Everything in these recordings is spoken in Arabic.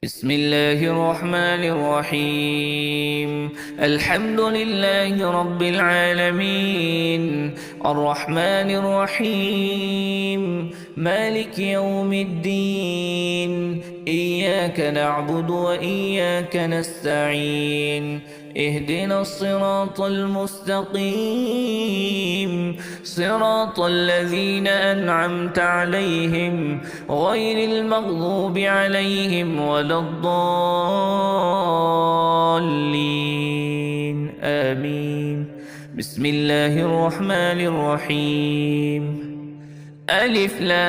بسم الله الرحمن الرحيم. الحمد لله رب العالمين، الرحمن الرحيم، مالك يوم الدين. إياك نعبد وإياك نستعين. اهدنا الصراط المستقيم، صراط الذين أنعمت عليهم غير المغضوب عليهم ولا الضالين، آمين. بسم الله الرحمن الرحيم. ألف لام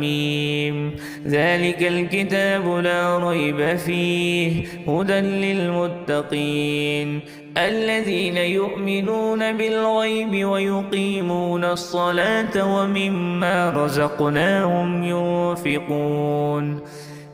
ميم. ذلك الكتاب لا ريب فيه هدى للمتقين الذين يؤمنون بالغيب ويقيمون الصلاة ومما رزقناهم ينفقون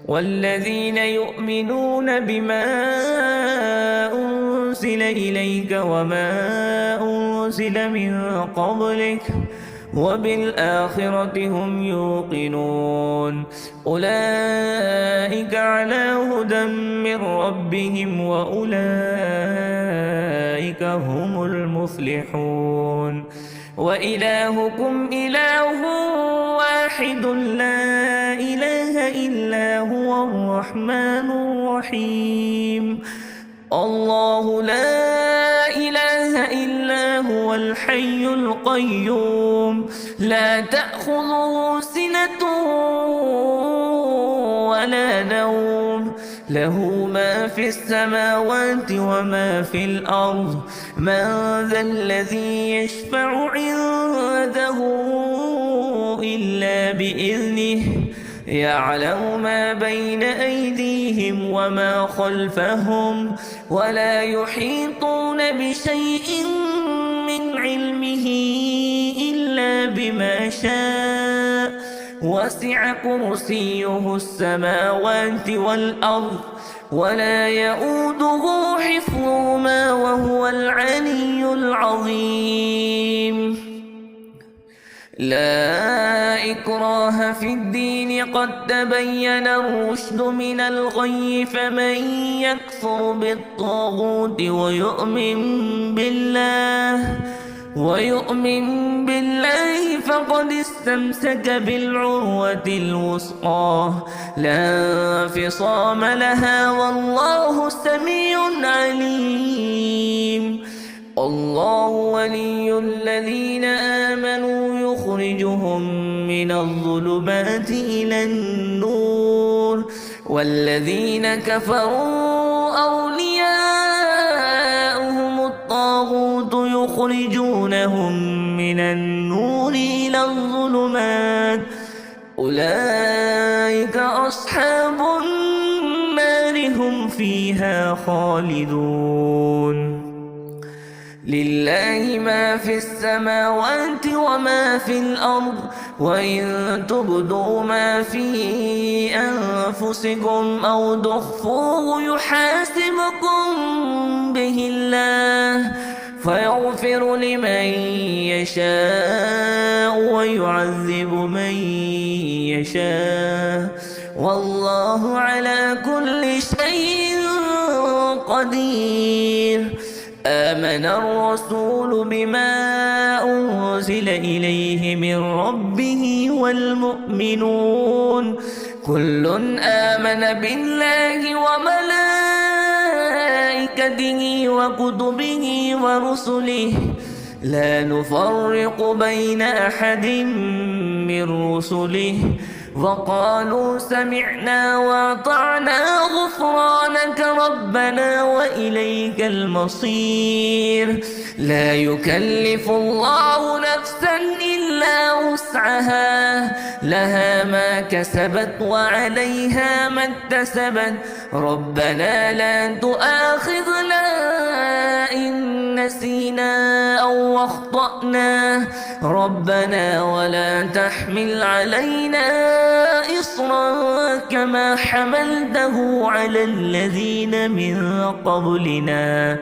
والذين يؤمنون بما أنزل إليك وما أنزل من قبلك وبالآخرة هم يوقنون أولئك على هدى من ربهم وأولئك هم المفلحون. وإلهكم إله واحد لا إله إلا هو الرحمن الرحيم. الله لا إله إلا هو الحي القيوم لا تأخذه سنة ولا نوم له ما في السماوات وما في الأرض. من ذا الذي يشفع عنده إلا بإذنه يعلم ما بين أيديهم وما خلفهم ولا يحيطون بشيء من علمه إلا بما شاء وسع كرسيه السماوات والأرض ولا يؤوده حفظهما وهو العلي العظيم. لا إكراه في الدين قد تبين الرشد من الغي فمن يكفر بالطاغوت ويؤمن بالله فقد استمسك بالعروة الوثقى لا انفصام لها والله سميع عليم. الله ولي الذين آمنوا يخرجهم من الظلمات إلى النور والذين كفروا أولياؤهم الطاغوت يخرجونهم من النور إلى الظلمات أولئك أصحاب النار هم فيها خالدون. لله ما في السماوات وما في الأرض وإن تبدوا ما في أنفسكم أو تخفوه يحاسبكم به الله فيغفر لمن يشاء ويعذب من يشاء والله على كل شيء قدير. آمن الرسول بما أنزل إليه من ربه والمؤمنون كل آمن بالله وملائكته وكتبه ورسله لا نفرق بين أحد من رسله وقالوا سمعنا وأطعنا غفرانك ربنا وإليك المصير. لا يكلف الله نفسا إلا وسعها لها ما كسبت وعليها ما اكتسبت ربنا لا تؤاخذنا إن نسينا أو أخطأنا ربنا ولا تحمل علينا إصرا كما حملته على الذين من قبلنا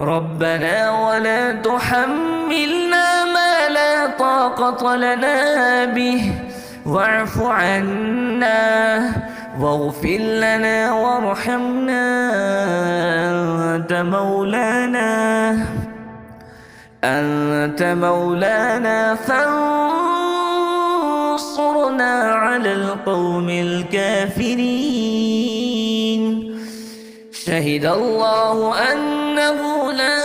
ربنا ولا تحملنا ما لا طاقة لنا به واعف عنا واغفر لنا وارحمنا أنت مولانا فانصرنا على القوم الكافرين. شهد الله أنه لا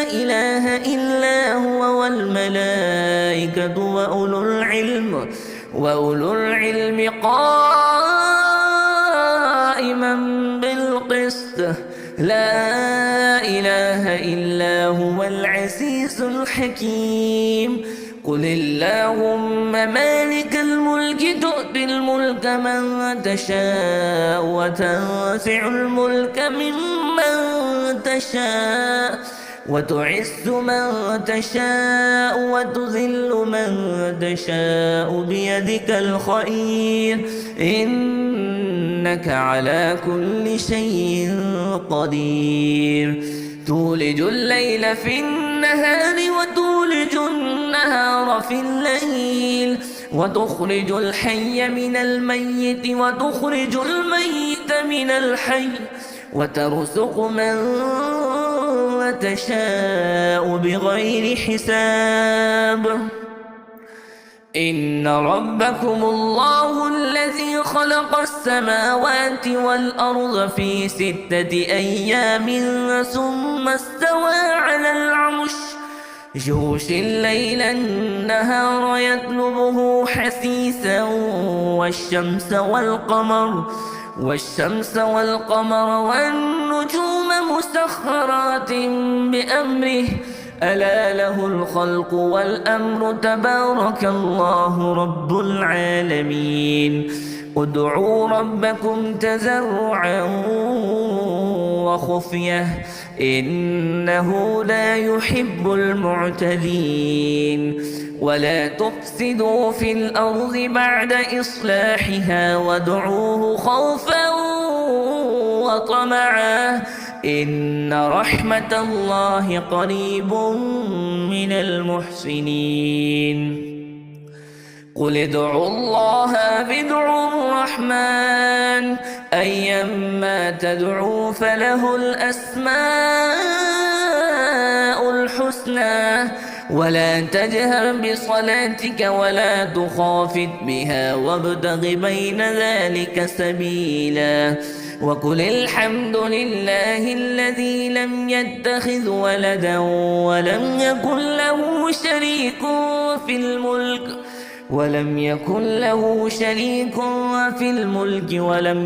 إله إلا هو والملائكة وأولو العلم قائما بالقسط. لا إله إلا هو العزيز الحكيم. قل اللهم مالك الملك تؤتي الملك من تشاء وتنزع الملك ممن تشاء وتعز من تشاء وتذل من تشاء بيدك الخير إنك على كل شيء قدير. تولج الليل في النهار وتولج النهار في الليل وتخرج الحي من الميت وتخرج الميت من الحي وترزق من تشاء بغير حساب. إن ربكم الله الذي خلق السماوات والأرض في 6 أيام ثم استوى على العرش يغشي الليل النهار يطلبه حثيثا والشمس والقمر والنجوم مسخرات بأمره ألا له الخلق والأمر تبارك الله رب العالمين. ادعوا ربكم تضرعا وخفية إنه لا يحب المعتدين. ولا تفسدوا في الأرض بعد إصلاحها وادعوه خوفا وطمعا إن رحمة الله قريب من المحسنين. قل ادعوا الله ادعوا الرحمن أيما تدعوا فله الأسماء الحسنى ولا تجهر بصلاتك ولا تخافت بها وابتغ بين ذلك سبيلا. وقل الحمد لله الذي لم يتخذ ولدا ولم يكن له شريك في الملك ولم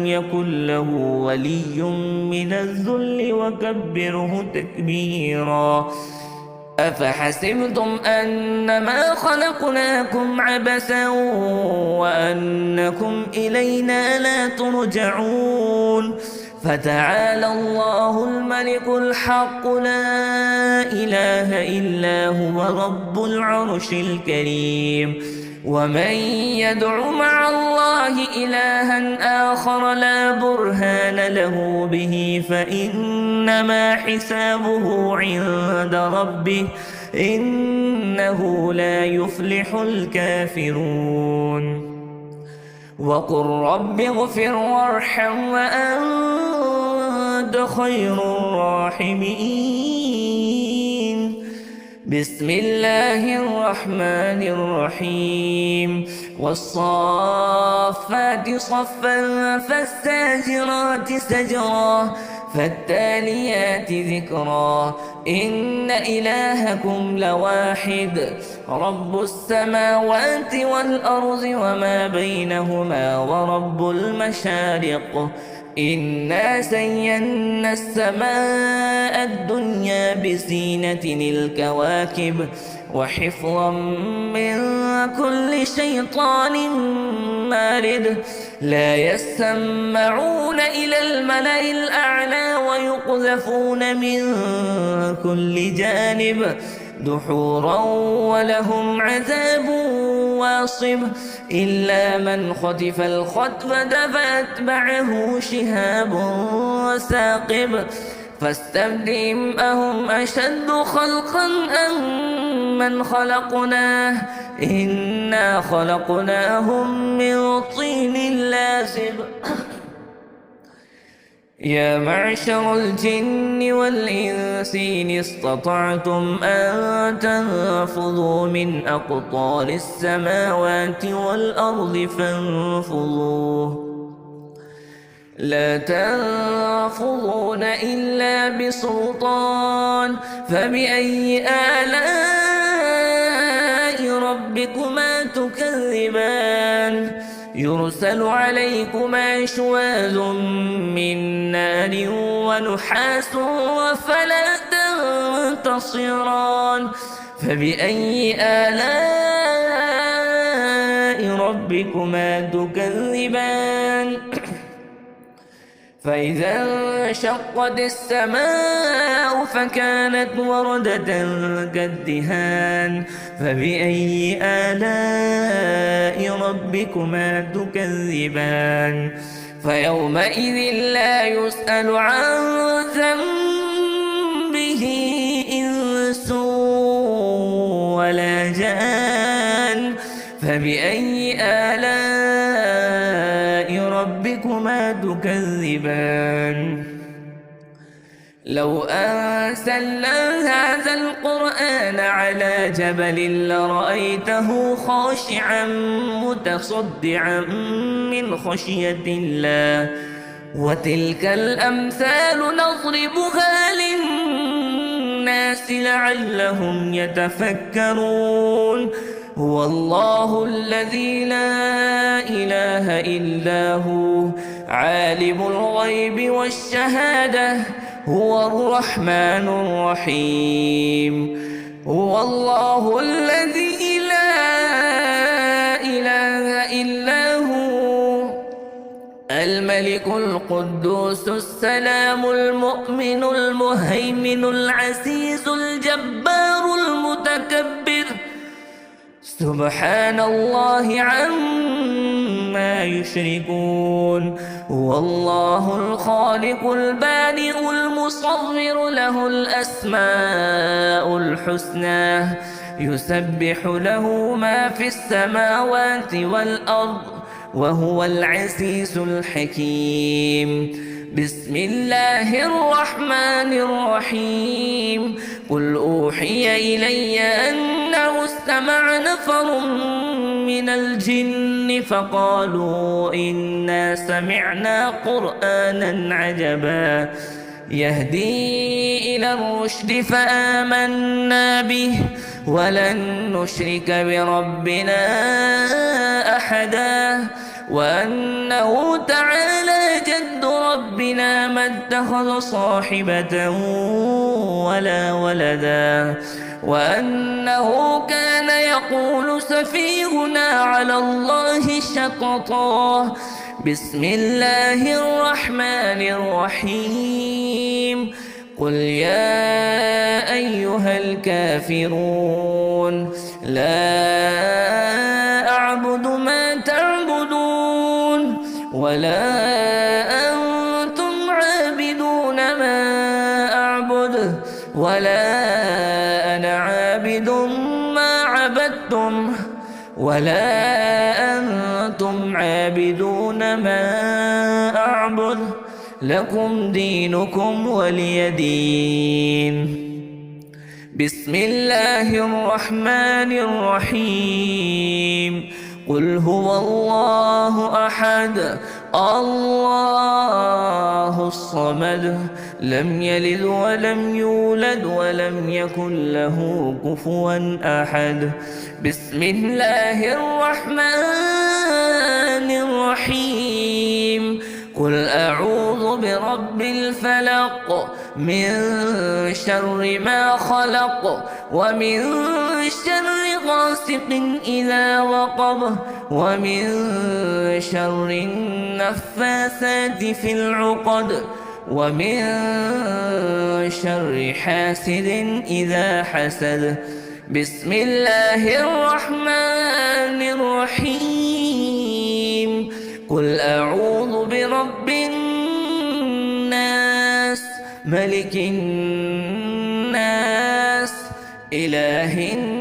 يكن له ولي من الذل وكبره تكبيرا. أفحسبتم أنما خلقناكم عبثا وأنكم إلينا لا ترجعون. فتعالى الله الملك الحق لا إله إلا هو رب العرش الكريم. ومن يدع مع الله إلها آخر لا برهان له به فإنما حسابه عند ربه إنه لا يفلح الكافرون. وقل رب اغفر وارحم وأنت خير الراحمين. بسم الله الرحمن الرحيم. والصافات صفا فالزاجرات زجرا فالتاليات ذكرا إن إلهكم لواحد رب السماوات والأرض وما بينهما ورب المشارق. إنا زينا السماء الدنيا بزينة الكواكب وحفظا من كل شيطان مارد. لا يسمعون إلى الملأ الأعلى ويقذفون من كل جانب دحورا ولهم عذاب واصب إلا من خطف الخطفة فأتبعه شهاب ثاقب. فاستبدهم أهم أشد خلقا أم من خلقناه إنا خلقناهم من طين لازب يا معشر الجن والإنس إن استطعتم أن تنفذوا من أقطار السماوات والأرض فانفذوا لا تنفذون إلا بسلطان فبأي آلاء ربكما تكذبان يرسل عليكما شواذ من نار ونحاس فلا تنتصران فبأي آلاء ربكما تكذبان فإذا انشقت السماء فكانت وردة كالدهان فبأي آلاء ربكما تكذبان فيومئذ لا يسأل عن ذنبه إنس ولا جان فبأي آلاء ربكما تكذبان لو أنزلنا هذا القرآن على جبل لرأيته خاشعا متصدعا من خشية الله وتلك الأمثال نضربها للناس لعلهم يتفكرون هو الله الذي لا إله إلا هو عالم الغيب والشهادة هو الرحمن الرحيم هو الله الذي لا إله إلا هو الملك القدوس السلام المؤمن المهيمن العزيز الجبار المتكبر سبحان الله عما يشركون هو الله الخالق البارئ المصور له الأسماء الحسنى يسبح له ما في السماوات والأرض وهو العزيز الحكيم بسم الله الرحمن الرحيم قل أوحي إلي أنه استمع نفر من الجن فقالوا إنا سمعنا قرآنا عجبا يهدي إلى الرشد فآمنا به ولن نشرك بربنا أحدا وأنه تعالى جد ربنا ما اتخذ صاحبة ولا ولدا وأنه كان يقول سفيهنا على الله شططا بسم الله الرحمن الرحيم قل يا أيها الكافرون لا أعبد ما تعبدون ولا أنتم عابدون ما أعبد ولا أنا عابد ما عبدتم ولا أنتم عابدون ما أعبد لكم دينكم ولي دين بسم الله الرحمن الرحيم قل هو الله أحد الله الصمد لم يلد ولم يولد ولم يكن له كفوا أحد بسم الله الرحمن الرحيم قل أعوذ برب الفلق من شر ما خلق ومن شر غاسق إذا وقب ومن شر النفاثات في العقد ومن شر حاسد إذا حسد بسم الله الرحمن الرحيم قل أعوذ برب الناس ملك الناس إله الناس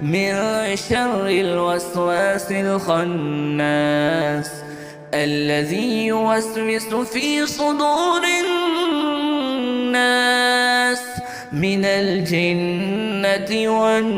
من شر الوسواس الخناس الذي يوسوس في صدور الناس من الجنة والناس.